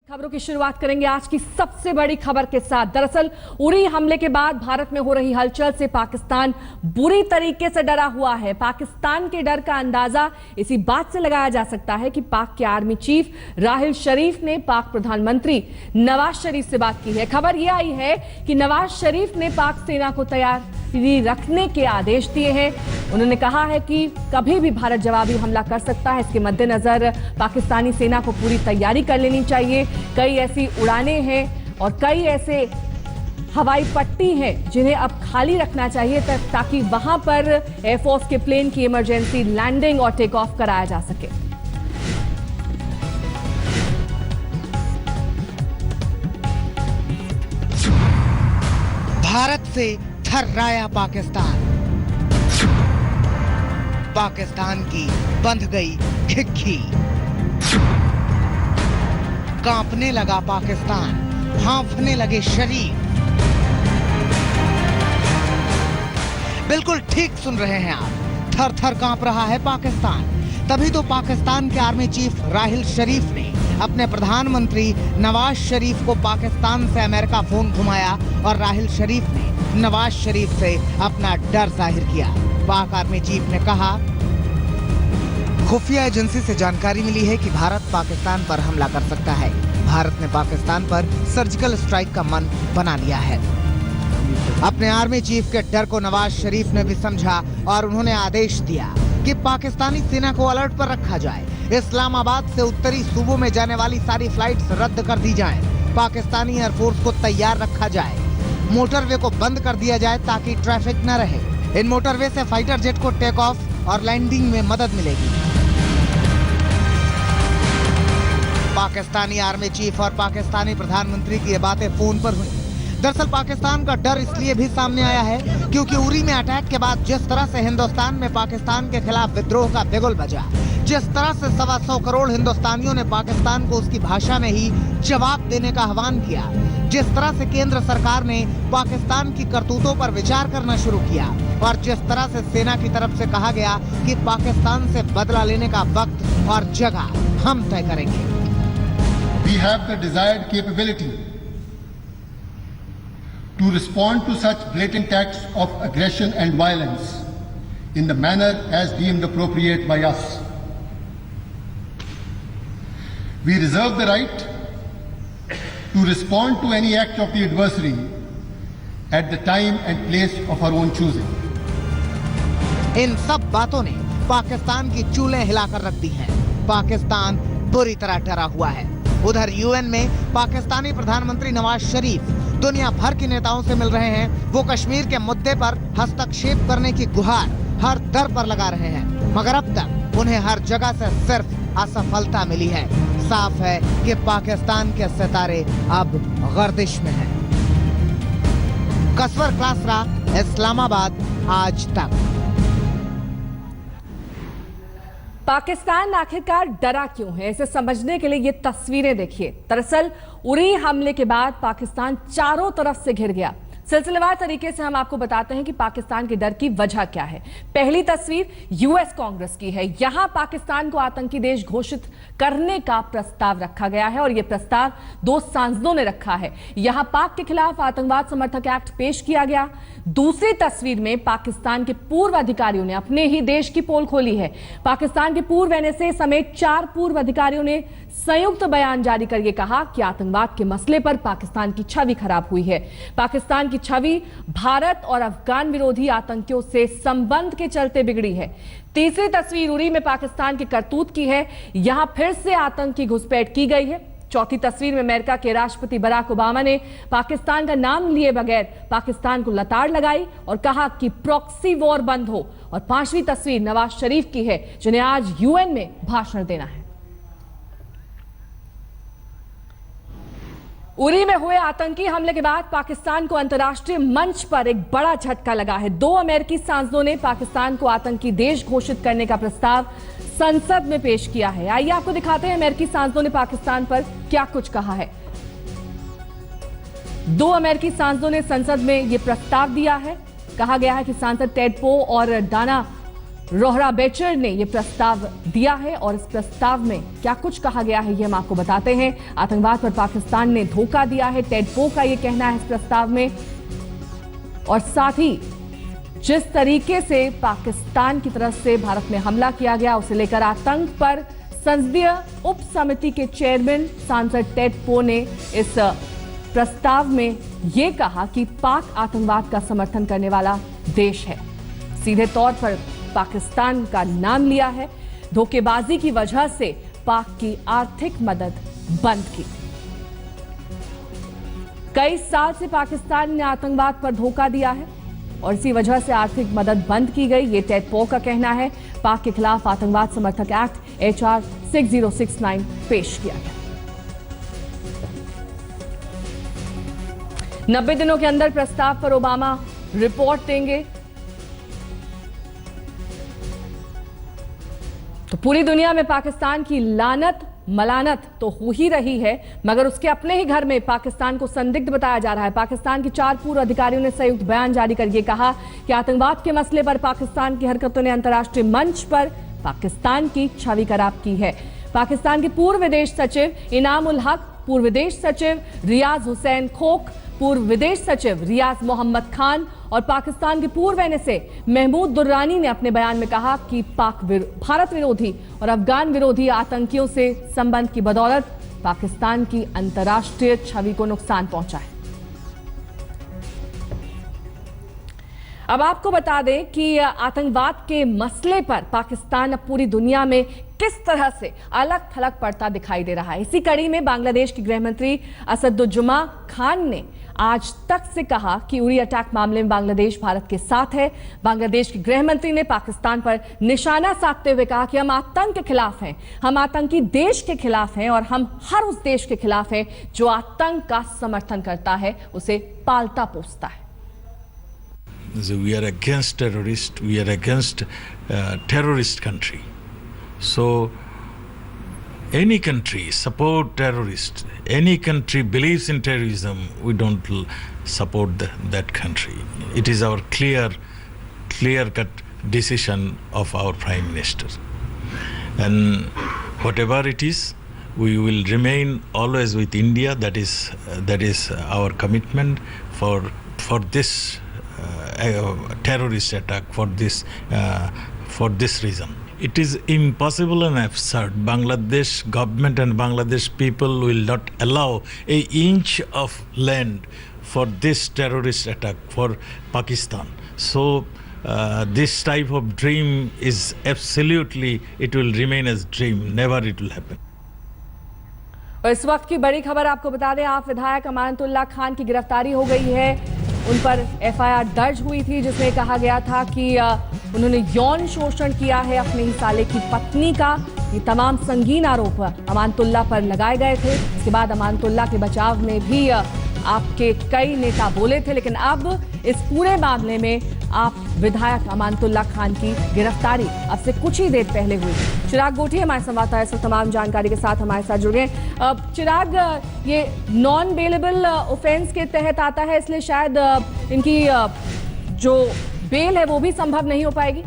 खबरों की शुरुआत करेंगे आज की सबसे बड़ी खबर के साथ। दरअसल उरी हमले के बाद भारत में हो रही हलचल से पाकिस्तान बुरी तरीके से डरा हुआ है। पाकिस्तान के डर का अंदाजा इसी बात से लगाया जा सकता है कि पाक के आर्मी चीफ राहिल शरीफ ने पाक प्रधानमंत्री नवाज शरीफ से बात की है। खबर यह आई है कि नवाज शरीफ ने पाक सेना को तैयारी रखने के आदेश दिए हैं। उन्होंने कहा है कि कभी भी भारत जवाबी हमला कर सकता है। इसके मद्देनजर पाकिस्तानी सेना को पूरी तैयारी कर लेनी चाहिए। कई ऐसी उड़ानें हैं और कई ऐसे हवाई पट्टी हैं जिन्हें अब खाली रखना चाहिए ताकि वहां पर एयरफोर्स के प्लेन की इमरजेंसी लैंडिंग और टेक ऑफ कराया जा सके। भारत से थर्राया पाकिस्तान की बंध गई खिक्की। कांपने लगा पाकिस्तान, भांफने लगे शरीर। बिल्कुल ठीक सुन रहे हैं आप, थर थर कांप रहा है पाकिस्तान। तभी तो पाकिस्तान के आर्मी चीफ राहिल शरीफ ने अपने प्रधानमंत्री नवाज शरीफ को पाकिस्तान से अमेरिका फोन घुमाया और राहिल शरीफ ने नवाज शरीफ से अपना डर जाहिर किया। पाक आर्मी चीफ ने कहा, खुफिया एजेंसी से जानकारी मिली है कि भारत पाकिस्तान पर हमला कर सकता है। भारत ने पाकिस्तान पर सर्जिकल स्ट्राइक का मन बना लिया है। अपने आर्मी चीफ के डर को नवाज शरीफ ने भी समझा और उन्होंने आदेश दिया कि पाकिस्तानी सेना को अलर्ट पर रखा जाए। इस्लामाबाद से उत्तरी सूबों में जाने वाली सारी फ्लाइट्स रद्द कर दी जाएं। पाकिस्तानी एयरफोर्स को तैयार रखा जाए। मोटरवे को बंद कर दिया जाए ताकि ट्रैफिक न रहे। इन मोटरवे से फाइटर जेट को टेक ऑफ और लैंडिंग में मदद मिलेगी। पाकिस्तानी आर्मी चीफ और पाकिस्तानी प्रधानमंत्री की ये बातें फोन पर हुई। दरअसल पाकिस्तान का डर इसलिए भी सामने आया है क्योंकि उरी में अटैक के बाद जिस तरह से हिंदुस्तान में पाकिस्तान के खिलाफ विद्रोह का बिगुल बजा, जिस तरह से 125 करोड़ हिंदुस्तानियों ने पाकिस्तान को उसकी भाषा में ही जवाब देने का आह्वान किया, जिस तरह से केंद्र सरकार ने पाकिस्तान की करतूतों पर विचार करना शुरू किया और जिस तरह से सेना की तरफ से कहा गया कि पाकिस्तान से बदला लेने का वक्त और जगह हम तय करेंगे। We have the desired capability to respond to such blatant acts of aggression and violence in the manner as deemed appropriate by us. We reserve the right to respond to any act of the adversary at the time and place of our own choosing. इन सब बातों ने पाकिस्तान की चूलें हिलाकर रख दी हैं। पाकिस्तान बुरी तरह डरा हुआ है। उधर यूएन में पाकिस्तानी प्रधानमंत्री नवाज शरीफ दुनिया भर के नेताओं से मिल रहे हैं। वो कश्मीर के मुद्दे पर हस्तक्षेप करने की गुहार हर दर पर लगा रहे हैं, मगर अब तक उन्हें हर जगह से सिर्फ असफलता मिली है। साफ है कि पाकिस्तान के सितारे अब गर्दिश में हैं। कसवर क्लासरा, इस्लामाबाद, आज तक। पाकिस्तान आखिरकार डरा क्यों है, इसे समझने के लिए ये तस्वीरें देखिए। दरअसल उरी हमले के बाद पाकिस्तान चारों तरफ से घिर गया। सिलसिलेवार तरीके से हम आपको बताते हैं कि पाकिस्तान के डर की वजह क्या है। पहली तस्वीर यूएस कांग्रेस की है। यहां पाकिस्तान को आतंकी देश घोषित करने का प्रस्ताव रखा गया है और यह प्रस्ताव 2 सांसदों ने रखा है। यहां पाक के खिलाफ आतंकवाद समर्थक एक्ट पेश किया गया। दूसरी तस्वीर में पाकिस्तान के पूर्व अधिकारियों ने अपने ही देश की पोल खोली है। पाकिस्तान के पूर्व एनएसए समेत 4 पूर्व अधिकारियों ने संयुक्त बयान जारी करके कहा कि आतंकवाद के मसले पर पाकिस्तान की छवि खराब हुई है। पाकिस्तान की छवि भारत और अफगान विरोधी आतंकियों से संबंध के चलते बिगड़ी है। तीसरी तस्वीर उरी में पाकिस्तान के करतूत की है। यहां फिर से आतंकी घुसपैठ की गई है। चौथी तस्वीर में अमेरिका के राष्ट्रपति बराक ओबामा ने पाकिस्तान का नाम लिए बगैर पाकिस्तान को लताड़ लगाई और कहा कि प्रॉक्सी वॉर बंद हो। और 5वीं तस्वीर नवाज शरीफ की है, जिन्हें आज यूएन में भाषण देना है। उरी में हुए आतंकी हमले के बाद पाकिस्तान को अंतर्राष्ट्रीय मंच पर एक बड़ा झटका लगा है। 2 अमेरिकी सांसदों ने पाकिस्तान को आतंकी देश घोषित करने का प्रस्ताव संसद में पेश किया है। आइए आपको दिखाते हैं अमेरिकी सांसदों ने पाकिस्तान पर क्या कुछ कहा है। 2 अमेरिकी सांसदों ने संसद में यह प्रस्ताव दिया है। कहा गया है कि सांसद टेड पो और डाना रोहरा बेचर ने यह प्रस्ताव दिया है और इस प्रस्ताव में क्या कुछ कहा गया है ये हम आपको बताते हैं। आतंकवाद पर पाकिस्तान ने धोखा दिया है, टेड पो का यह कहना है इस प्रस्ताव में। और साथ ही जिस तरीके से पाकिस्तान की तरफ से भारत में हमला किया गया उसे लेकर आतंक पर संसदीय उप समिति के चेयरमैन सांसद टेड पो ने इस प्रस्ताव में यह कहा कि पाक आतंकवाद का समर्थन करने वाला देश है। सीधे तौर पर पाकिस्तान का नाम लिया है। धोखेबाजी की वजह से पाक की आर्थिक मदद बंद की। कई साल से पाकिस्तान ने आतंकवाद पर धोखा दिया है और इसी वजह से आर्थिक मदद बंद की गई, ये टेड पो का कहना है। पाक के खिलाफ आतंकवाद समर्थक एक्ट HR 6069 पेश किया गया। 90 दिनों के अंदर प्रस्ताव पर ओबामा रिपोर्ट देंगे। तो पूरी दुनिया में पाकिस्तान की लानत मलानत तो हो ही रही है, मगर उसके अपने ही घर में पाकिस्तान को संदिग्ध बताया जा रहा है। पाकिस्तान के 4 पूर्व अधिकारियों ने संयुक्त बयान जारी कर यह कहा कि आतंकवाद के मसले पर पाकिस्तान की हरकतों ने अंतर्राष्ट्रीय मंच पर पाकिस्तान की छवि खराब की है। पाकिस्तान के पूर्व विदेश सचिव इनाम उल हक, पूर्व विदेश सचिव रियाज हुसैन खोक, पूर्व विदेश सचिव रियाज मोहम्मद खान और पाकिस्तान के पूर्व NSA महमूद दुर्रानी ने अपने बयान में कहा कि भारत विरोधी और अफगान विरोधी आतंकियों से संबंध की बदौलत पाकिस्तान की अंतर्राष्ट्रीय छवि को नुकसान पहुंचा है। अब आपको बता दें कि आतंकवाद के मसले पर पाकिस्तान अब पूरी दुनिया में किस तरह से अलग थलग पड़ता दिखाई दे रहा है। इसी कड़ी में बांग्लादेश के गृह मंत्री असदुज्जमा खान ने आज तक से कहा कि उरी अटैक मामले में बांग्लादेश भारत के साथ है। बांग्लादेश के गृह मंत्री ने पाकिस्तान पर निशाना साधते हुए कहा कि हम आतंक के खिलाफ हैं, हम आतंकी देश के खिलाफ हैं और हम हर उस देश के खिलाफ हैं जो आतंक का समर्थन करता है, उसे पालता पोसता है। We are against terrorists, we are against terrorist country. So any country support terrorists, any country believes in terrorism, we don't support that country. It is our clear-cut decision of our Prime Minister. And whatever it is, we will remain always with India. That is our commitment for this terrorist attack, for this reason. It is impossible and absurd. Bangladesh government and Bangladesh people will not allow an inch of land for this terrorist attack for Pakistan. So this type of dream is absolutely, it will remain as dream, never it will happen. और इस वक्त की बड़ी खबर आपको बता दें, आप विधायक अमानतुल्लाह खान की गिरफ्तारी हो गई है। उन पर FIR दर्ज हुई थी जिसमें कहा गया था कि उन्होंने यौन शोषण किया है अपने ही साले की पत्नी का। ये तमाम संगीन आरोप अमानतुल्लाह पर लगाए गए थे। इसके बाद अमानतुल्लाह के बचाव में भी आपके कई नेता बोले थे, लेकिन अब इस पूरे मामले में आप विधायक अमानतुल्लाह खान की गिरफ्तारी अब से कुछ ही देर पहले हुई। चिराग गोठी हमारे संवाददाता इस तमाम जानकारी के साथ हमारे साथ जुड़ गए। चिराग, ये नॉन बेलेबल ऑफेंस के तहत आता है, इसलिए शायद इनकी जो बेल है वो भी संभव नहीं हो पाएगी।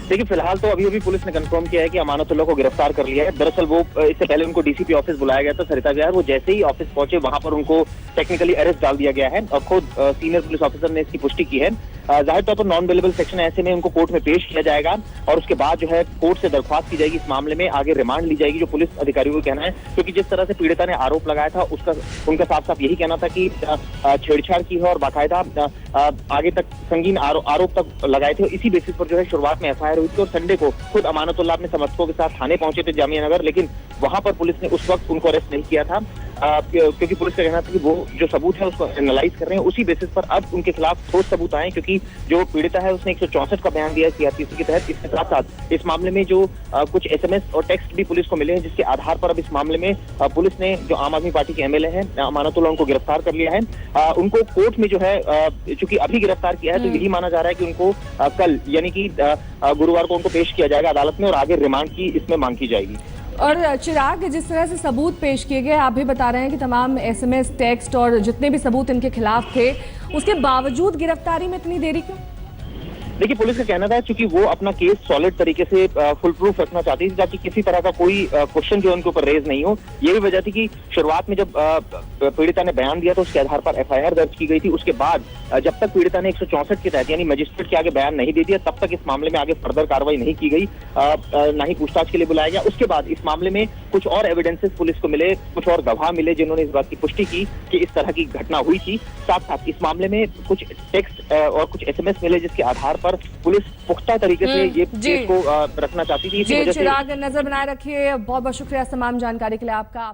देखिए, फिलहाल तो अभी पुलिस ने कंफर्म किया है कि अमानतुल्लाह को गिरफ्तार कर लिया है। दरअसल वो इससे पहले उनको DCP ऑफिस बुलाया गया था सरिता विहार। वो जैसे ही ऑफिस पहुंचे वहां पर उनको टेक्निकली अरेस्ट डाल दिया गया है और खुद सीनियर पुलिस ऑफिसर ने इसकी पुष्टि की है। जाहिर तौर पर नॉन बेलेबल सेक्शन ऐसे में उनको कोर्ट में पेश किया जाएगा और उसके बाद जो है कोर्ट से दरख्वास्त की जाएगी। इस मामले में आगे रिमांड ली जाएगी, जो पुलिस अधिकारियों को कहना है, क्योंकि जिस तरह से पीड़िता ने आरोप लगाया था उनका साफ साफ यही कहना था कि छेड़छाड़ की है और बाकायदा आगे तक संगीन आरोप तक लगाए थे। इसी बेसिस पर जो है शुरुआत में FIR हुई थी और संडे को खुद अमानतुल्लाह अपने समर्थकों के साथ थाने पहुंचे थे जामिया नगर, लेकिन वहां पर पुलिस ने उस वक्त उनको अरेस्ट नहीं किया था क्योंकि पुलिस का कहना था कि वो जो सबूत है उसको एनालाइज कर रहे हैं। उसी बेसिस पर अब उनके खिलाफ ठोस सबूत आए, क्योंकि जो पीड़िता है उसने 164 का बयान दिया है CRPC के तहत। इसके साथ साथ इस मामले में जो कुछ SMS और टेक्स्ट भी पुलिस को मिले हैं, जिसके आधार पर अब इस मामले में पुलिस ने जो आम आदमी पार्टी के MLA हैं अमानतुल्लाह, उनको गिरफ्तार कर लिया है। उनको कोर्ट में जो है चूंकि अभी गिरफ्तार किया है तो यही माना जा रहा है कि उनको कल यानी कि गुरुवार को उनको पेश किया जाएगा अदालत में और आगे रिमांड की इसमें मांग की जाएगी। और चिराग, जिस तरह से सबूत पेश किए गए, आप भी बता रहे हैं कि तमाम SMS, टेक्स्ट और जितने भी सबूत इनके खिलाफ थे, उसके बावजूद गिरफ्तारी में इतनी देरी क्यों? देखिए, पुलिस का कहना था क्योंकि वो अपना केस सॉलिड तरीके से फुल प्रूफ रखना चाहती थी ताकि किसी तरह का कोई क्वेश्चन जो उनके ऊपर रेज नहीं हो। यही वजह थी कि शुरुआत में जब पीड़िता ने बयान दिया तो उसके आधार पर एफआईआर दर्ज की गई थी। उसके बाद जब तक पीड़िता ने 164 के तहत यानी मजिस्ट्रेट के आगे बयान नहीं दे दिया, तब तक इस मामले में आगे फर्दर कार्रवाई नहीं की गई, ना ही पूछताछ के लिए बुलाया गया। उसके बाद इस मामले में कुछ और एविडेंसेस पुलिस को मिले, कुछ और गवाह मिले जिन्होंने इस बात की पुष्टि की कि इस तरह की घटना हुई थी। साथ साथ इस मामले में कुछ टेक्स्ट और कुछ एसएमएस मिले जिसके आधार पर पुलिस पुख्ता तरीके से ये केस को रखना चाहती थी। जी चिराग, नजर बनाए रखिए। बहुत बहुत शुक्रिया तमाम जानकारी के लिए आपका।